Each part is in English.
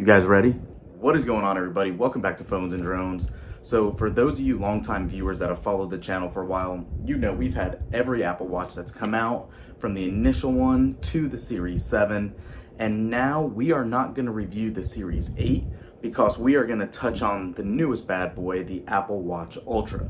guys ready? What is going on, everybody? Welcome back to Phones and Drones. So for those of you longtime viewers that have followed the channel for a while, you know we've had every Apple Watch that's come out, from the initial one to the Series 7, and now we are not going to review the Series 8 because we are going to touch on the newest bad boy, the Apple Watch Ultra.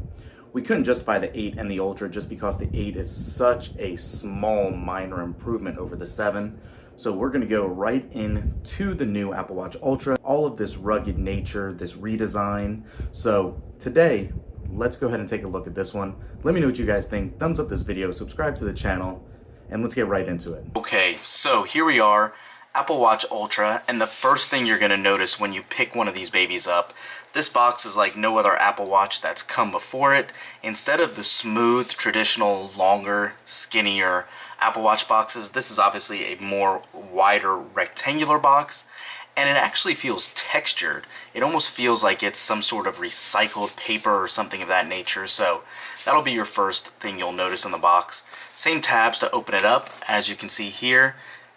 We couldn't justify the 8 and the Ultra just because the 8 is such a small minor improvement over the 7. So we're going to go right into the new Apple Watch Ultra, all of this rugged nature, this redesign. So today, let's go ahead and take a look at this one. Let me know what you guys think. Thumbs up this video, subscribe to the channel, and let's get right into it. Okay, so here we are, Apple Watch Ultra, and the first thing you're going to notice when you pick one of these babies up, this box is like no other Apple Watch that's come before it. Instead of the smooth, traditional, longer, skinnier Apple Watch boxes, this is obviously a more wider rectangular box, and it actually feels textured. It almost feels like it's some sort of recycled paper or something of that nature, so that'll be your first thing you'll notice in the box. Same tabs to open it up. As you can see here,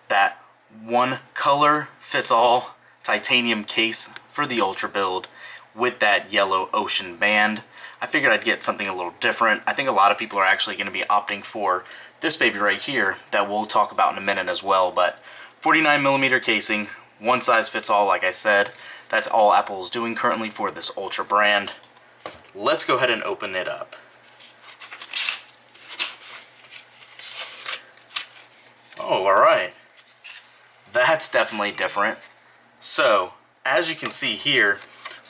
that one color fits all titanium case for the Ultra build with that yellow ocean band. I figured I'd get something a little different. I think a lot of people are actually going to be opting for this baby right here that we'll talk about in a minute as well, but 49mm casing, one size fits all, like I said. That's all Apple is doing currently for this Ultra brand. Let's go ahead and open it up. Oh, alright. That's definitely different. So, as you can see here,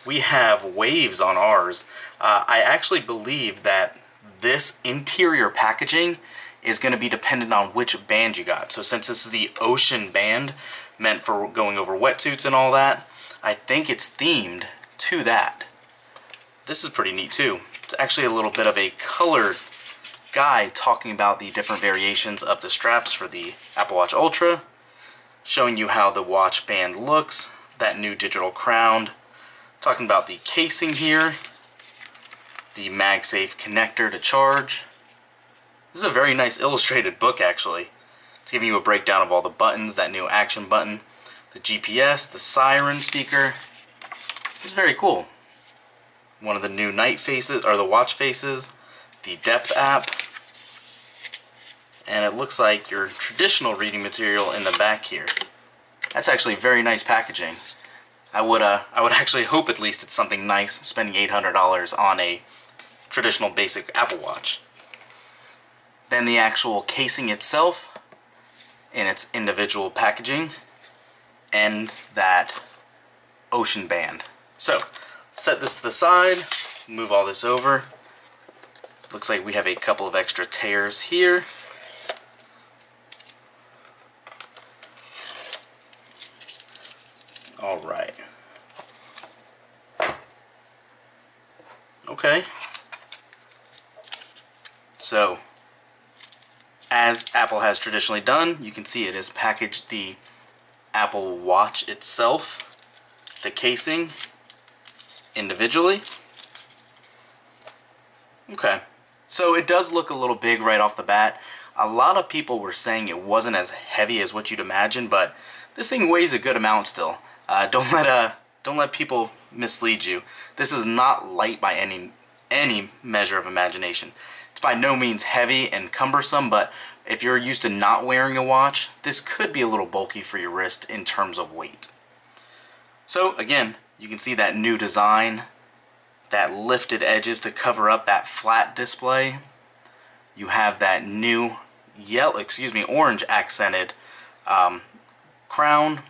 we have waves on ours. I actually believe that this interior packaging is going to be dependent on which band you got. So since this is the ocean band, meant for going over wetsuits and all that, I think it's themed to that. This is pretty neat too. It's actually a little bit of a colored guide talking about the different variations of the straps for the Apple Watch Ultra, showing you how the watch band looks, that new digital crown, talking about the casing here, the MagSafe connector to charge. This is a very nice illustrated book, actually. It's giving you a breakdown of all the buttons, that new action button, the GPS, the siren speaker. It's very cool. One of the new night faces, or the watch faces, the depth app, and it looks like your traditional reading material in the back here. That's actually very nice packaging. I would actually hope at least it's something nice, spending $800 on a traditional basic Apple Watch. Then the actual casing itself in its individual packaging, and that ocean band. So, set this to the side, move all this over. Looks like we have a couple of extra tears here. Alright. Okay. So, as Apple has traditionally done, you can see it has packaged the Apple Watch itself, the casing, individually. Okay, so it does look a little big right off the bat. A lot of people were saying it wasn't as heavy as what you'd imagine, but this thing weighs a good amount still. Don't let people mislead you. This is not light by any measure of imagination. It's by no means heavy and cumbersome, but if you're used to not wearing a watch, this could be a little bulky for your wrist in terms of weight. So again, you can see that new design, that lifted edges to cover up that flat display. You have that new orange accented crown.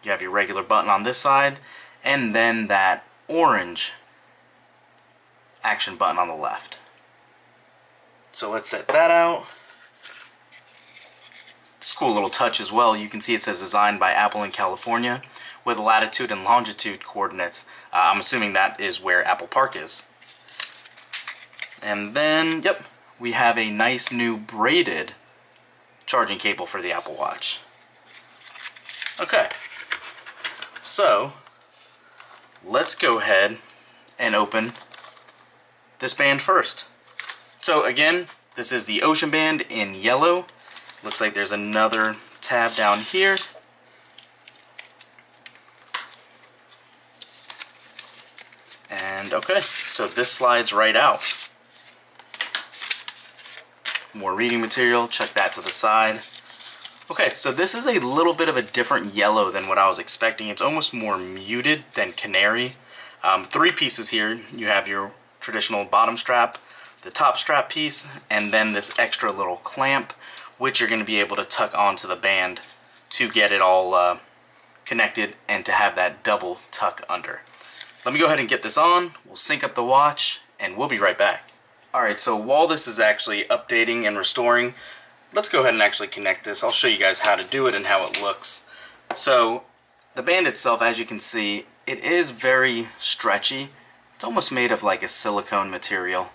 You have your regular button on this side, and then that orange action button on the left. So let's set that out. It's a cool little touch as well. You can see it says designed by Apple in California with latitude and longitude coordinates. I'm assuming that is where Apple Park is. And then, yep, we have a nice new braided charging cable for the Apple Watch. Okay, so let's go ahead and open this band first. So again, this is the ocean band in yellow. Looks like there's another tab down here. And okay, so this slides right out. More reading material, check that to the side. Okay, so this is a little bit of a different yellow than what I was expecting. It's almost more muted than canary. 3 pieces here. You have your traditional bottom strap, the top strap piece, and then this extra little clamp, which you're going to be able to tuck onto the band to get it all connected and to have that double tuck under. Let me go ahead and get this on. We'll sync up the watch and we'll be right back. Alright, so while this is actually updating and restoring, let's go ahead and actually connect this. I'll show you guys how to do it and how it looks. So the band itself, as you can see, it is very stretchy. It's almost made of like a silicone material.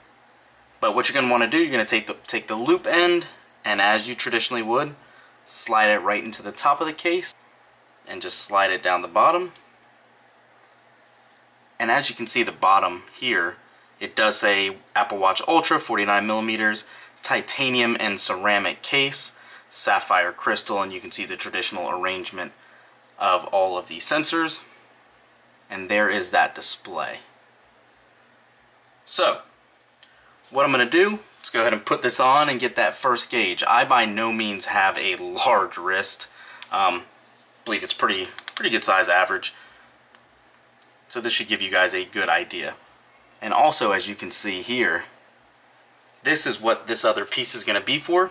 But what you're going to want to do, you're going to take the loop end, and as you traditionally would, slide it right into the top of the case and just slide it down the bottom. And as you can see, the bottom here, it does say Apple Watch Ultra 49mm, titanium and ceramic case, sapphire crystal, and you can see the traditional arrangement of all of the sensors. And there is that display. So, what I'm going to do, let's go ahead and put this on and get that first gauge. I by no means have a large wrist. I believe it's pretty good size, average. So this should give you guys a good idea. And also, as you can see here, this is what this other piece is going to be for.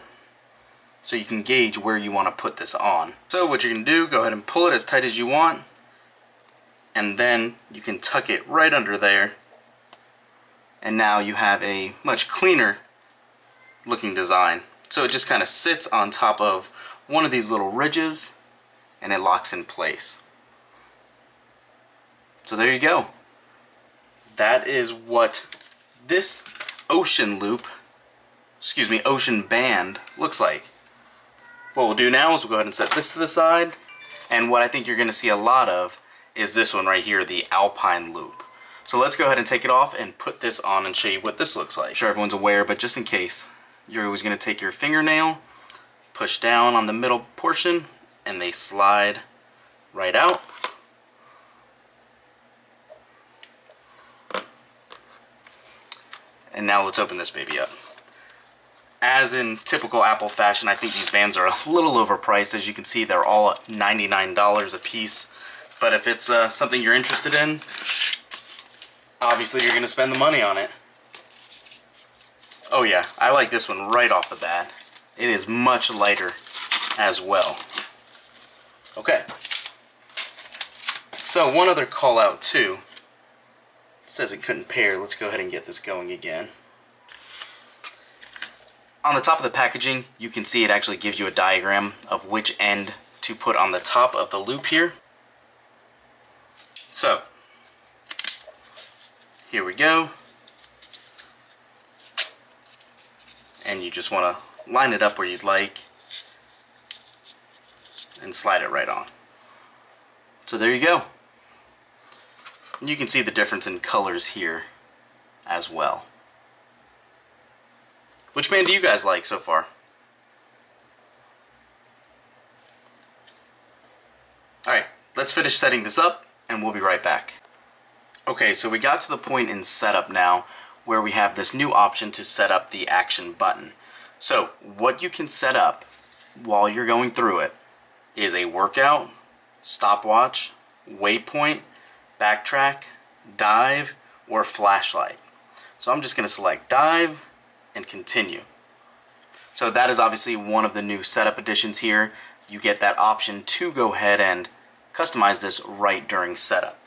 So you can gauge where you want to put this on. So what you're going to do, go ahead and pull it as tight as you want. And then you can tuck it right under there. And now you have a much cleaner looking design. So it just kind of sits on top of one of these little ridges and it locks in place. So there you go. That is what this ocean band looks like. What we'll do now is we'll go ahead and set this to the side, and what I think you're going to see a lot of is this one right here, the Alpine loop. So let's go ahead and take it off and put this on and show you what this looks like. I'm sure everyone's aware, but just in case, you're always going to take your fingernail, push down on the middle portion, and they slide right out. And now let's open this baby up. As in typical Apple fashion, I think these bands are a little overpriced. As you can see, they're all $99 a piece. But if it's something you're interested in, obviously you're going to spend the money on it. Oh yeah, I like this one right off the bat. It is much lighter as well. Okay. So one other call out too. It says it couldn't pair. Let's go ahead and get this going again. On the top of the packaging, you can see it actually gives you a diagram of which end to put on the top of the loop here. So, here we go. And you just want to line it up where you'd like and slide it right on. So there you go. And you can see the difference in colors here as well. Which band do you guys like so far? Alright, let's finish setting this up and we'll be right back. Okay, so we got to the point in setup now where we have this new option to set up the action button. So what you can set up while you're going through it is a workout, stopwatch, waypoint, backtrack, dive, or flashlight. So I'm just going to select dive and continue. So that is obviously one of the new setup additions here. You get that option to go ahead and customize this right during setup.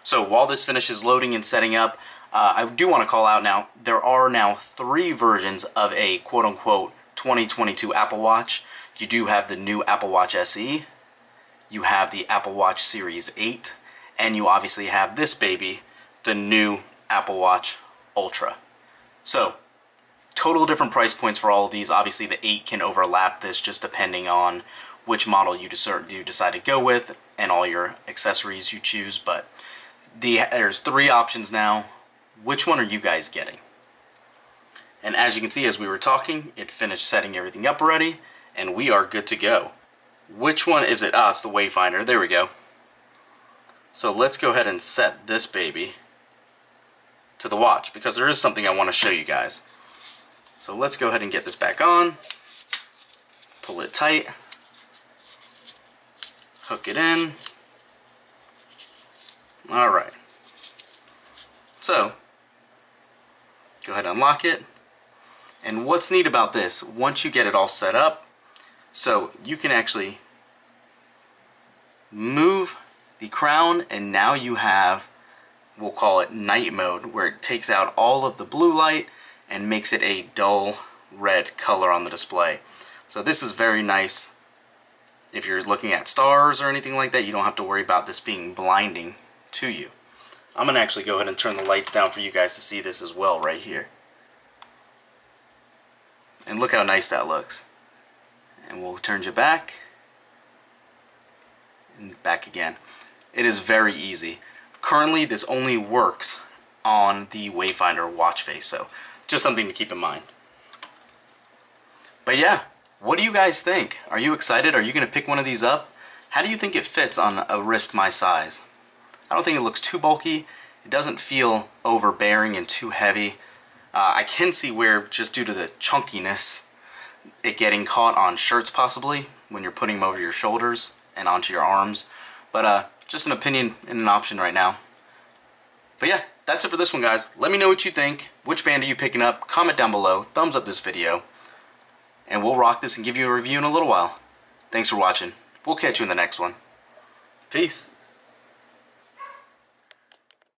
So while this finishes loading and setting up, I do want to call out now, there are now 3 versions of a quote-unquote 2022 Apple Watch. You do have the new Apple Watch SE, you have the Apple Watch Series 8, and you obviously have this baby, the new Apple Watch Ultra. So, total different price points for all of these. Obviously the 8 can overlap this just depending on which model you decide to go with and all your accessories you choose, but there's 3 options now. Which one are you guys getting? And as you can see, as we were talking, it finished setting everything up already, and we are good to go. Which one is it? Ah, it's the Wayfinder. There we go. So let's go ahead and set this baby. to the watch, because there is something I want to show you guys. So let's go ahead and get this back on. Pull it tight. Hook it in. Alright. So, go ahead and unlock it. And what's neat about this, once you get it all set up, so you can actually move the crown, and now you have, we'll call it night mode, where it takes out all of the blue light and makes it a dull red color on the display. So this is very nice. If you're looking at stars or anything like that, you don't have to worry about this being blinding to you. I'm going to actually go ahead and turn the lights down for you guys to see this as well right here. And look how nice that looks. And we'll turn you back. And back again. It is very easy. Currently, this only works on the Wayfinder watch face, so just something to keep in mind. But yeah, what do you guys think? Are you excited? Are you going to pick one of these up? How do you think it fits on a wrist my size? I don't think it looks too bulky. It doesn't feel overbearing and too heavy. I can see where, just due to the chunkiness, it getting caught on shirts possibly when you're putting them over your shoulders and onto your arms. But just an opinion and an option right now. But yeah, that's it for this one, guys. Let me know what you think. Which band are you picking up? Comment down below. Thumbs up this video. And we'll rock this and give you a review in a little while. Thanks for watching. We'll catch you in the next one. Peace.